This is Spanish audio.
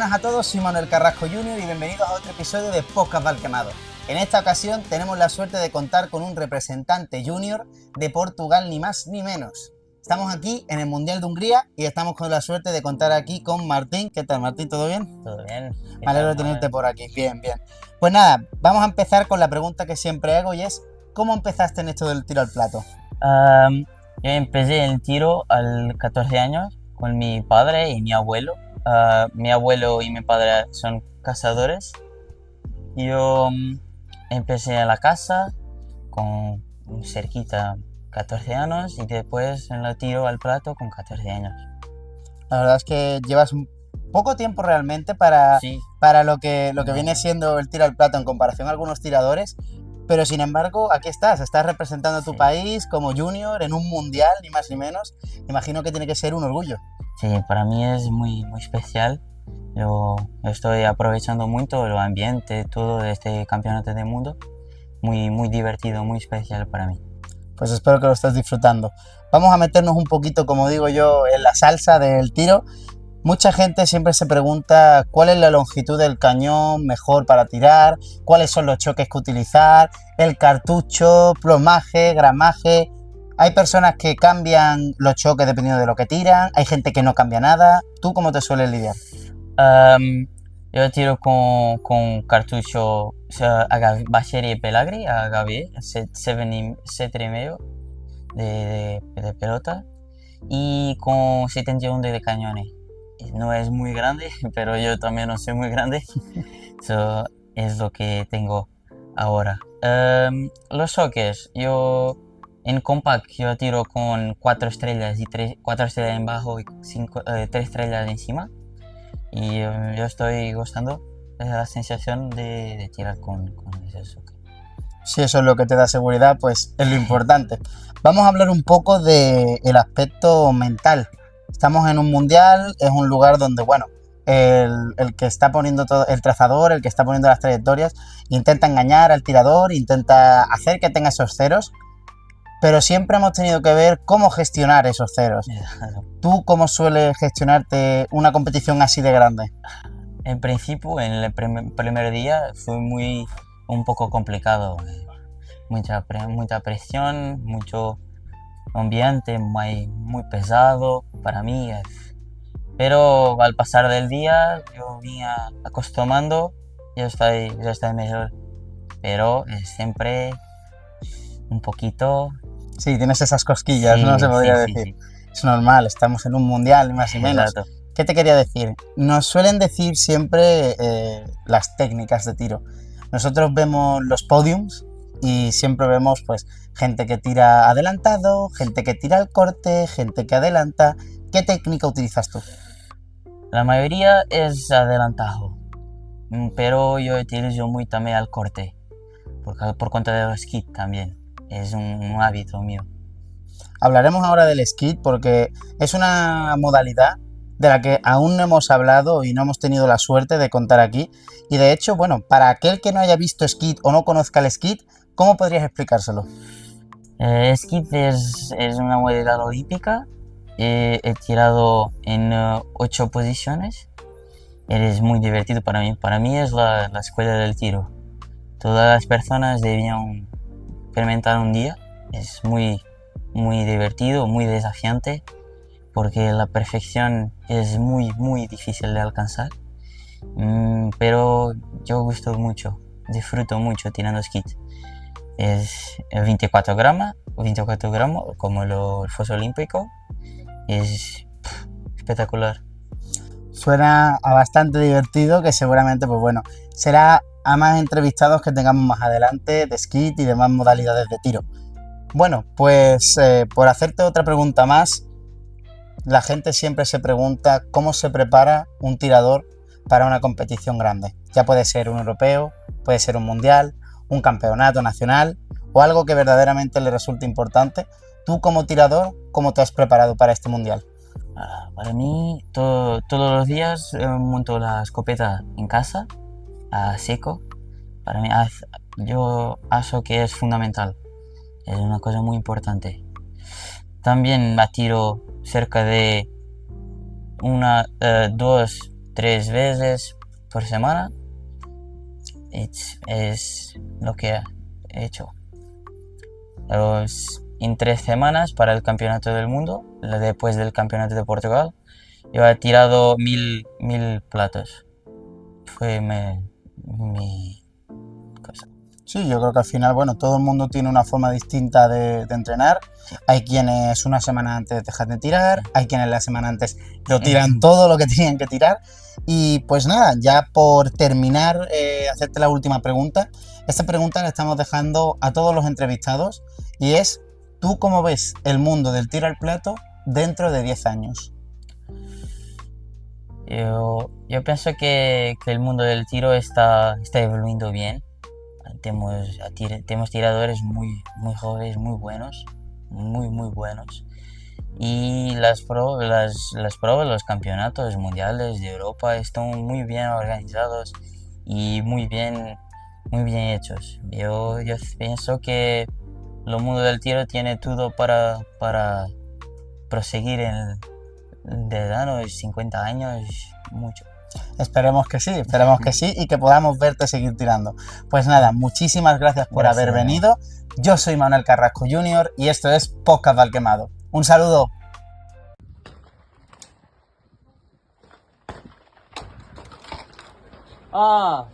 buenas a todos, soy Manuel Carrasco Jr. y bienvenidos a otro episodio de Podcast Valquemado. En esta ocasión tenemos la suerte de contar con un representante junior de Portugal, ni más ni menos. Estamos aquí en el Mundial de Hungría y estamos con la suerte de contar aquí con Martín. ¿Qué tal, Martín? ¿Todo bien? Todo bien. Me alegro de tenerte por aquí. Bien, bien. Pues nada, vamos a empezar con la pregunta que siempre hago y es ¿cómo empezaste en esto del tiro al plato? Yo empecé el tiro a los 14 años con mi padre y mi abuelo. Mi abuelo y mi padre son cazadores. Yo empecé en la casa con cerquita 14 años y después en el tiro al plato con 14 años. La verdad es que llevas poco tiempo realmente para Sí, lo que viene siendo el tiro al plato en comparación a algunos tiradores, pero sin embargo aquí estás representando a tu Sí. país como junior en un mundial, ni más ni menos. Imagino que tiene que ser un orgullo. sí, para mí es muy, muy especial. Yo estoy aprovechando mucho el ambiente, todo de este campeonato del mundo. Muy, muy divertido, muy especial para mí. Pues espero que lo estés disfrutando. Vamos a meternos un poquito, como digo yo, en la salsa del tiro. Mucha gente siempre se pregunta cuál es la longitud del cañón mejor para tirar, cuáles son los choques que utilizar, el cartucho, plomaje, gramaje. Hay personas que cambian los choques dependiendo de lo que tiran, hay gente que no cambia nada. ¿Tú cómo te sueles lidiar? Yo tiro con cartucho Bachery Pelagri, HB, 7,5 de pelota y con 71 de cañones. No es muy grande, pero yo también no soy muy grande. Eso es lo que tengo ahora. Los choques, yo en compact yo tiro con 4 estrellas y 4 estrellas en bajo y 3 estrellas encima. Y yo estoy gustando de la sensación de tirar con ese choque. Si eso es lo que te da seguridad, pues es lo importante. Vamos a hablar un poco del aspecto mental. Estamos en un mundial, es un lugar donde, bueno, el que está poniendo todo, el trazador, el que está poniendo las trayectorias, intenta engañar al tirador, intenta hacer que tenga esos ceros, pero siempre hemos tenido que ver cómo gestionar esos ceros. ¿Tú cómo sueles gestionarte una competición así de grande? En principio, en el primer día fue un poco complicado. Mucha presión, mucho ambiente muy pesado para mí. Pero al pasar del día yo venía acostumbrando y ya estoy mejor. Pero siempre un poquito. Sí, tienes esas cosquillas, Sí, ¿no? Se podría sí, decir. sí. Es normal, estamos en un mundial, ni más ni menos. Exacto. ¿Qué te quería decir? Nos suelen decir siempre las técnicas de tiro. Nosotros vemos los podiums y siempre vemos pues gente que tira adelantado, gente que tira al corte, gente que adelanta. ¿Qué técnica utilizas tú? La mayoría es adelantado, pero yo utilizo muy también al corte, por cuenta de los kits también. Es un hábito mío. Hablaremos ahora del skid porque es una modalidad de la que aún no hemos hablado y no hemos tenido la suerte de contar aquí. Y de hecho, bueno, para aquel que no haya visto skid o no conozca el skid, ¿cómo podrías explicárselo? Skid es una modalidad olímpica. He tirado en 8 posiciones. Es muy divertido para mí. Para mí es la escuela del tiro. Todas las personas debían experimentar un día. Es muy, muy divertido, muy desafiante, porque la perfección es muy, muy difícil de alcanzar. Pero yo gusto mucho, disfruto mucho tirando skis. Es 24 gramos como el foso olímpico. Es espectacular. Suena a bastante divertido que seguramente, pues bueno, será a más entrevistados que tengamos más adelante de skid y demás modalidades de tiro. Bueno, pues por hacerte otra pregunta más, la gente siempre se pregunta cómo se prepara un tirador para una competición grande. Ya puede ser un europeo, puede ser un mundial, un campeonato nacional o algo que verdaderamente le resulte importante. Tú como tirador, ¿cómo te has preparado para este mundial? Para mí, todos los días monto la escopeta en casa, a seco. Para mí, yo acho que es fundamental. Es una cosa muy importante. También la tiro cerca de 2 3 veces por semana. Es lo que he hecho. En 3 semanas para el campeonato del mundo, después del campeonato de Portugal, yo he tirado 1000 platos. Fue mi cosa. Sí, yo creo que al final, bueno, todo el mundo tiene una forma distinta de entrenar. Hay quienes una semana antes dejan de tirar, hay quienes la semana antes lo tiran todo lo que tenían que tirar. Y pues nada, ya por terminar, hacerte la última pregunta. Esta pregunta la estamos dejando a todos los entrevistados y es, ¿tú cómo ves el mundo del tiro al plato dentro de 10 años? Yo pienso que el mundo del tiro está evolucionando bien. Tenemos tiradores muy jóvenes, muy buenos, muy buenos. Y las pruebas, los campeonatos mundiales de Europa están muy bien organizados y muy bien hechos. Yo pienso que el mundo del tiro tiene todo para proseguir de los 50 años mucho. Esperemos que sí y que podamos verte seguir tirando. Pues nada, muchísimas gracias por haber venido. Yo soy Manuel Carrasco Jr. y esto es Podcast Val Quemado. Un saludo. Ah.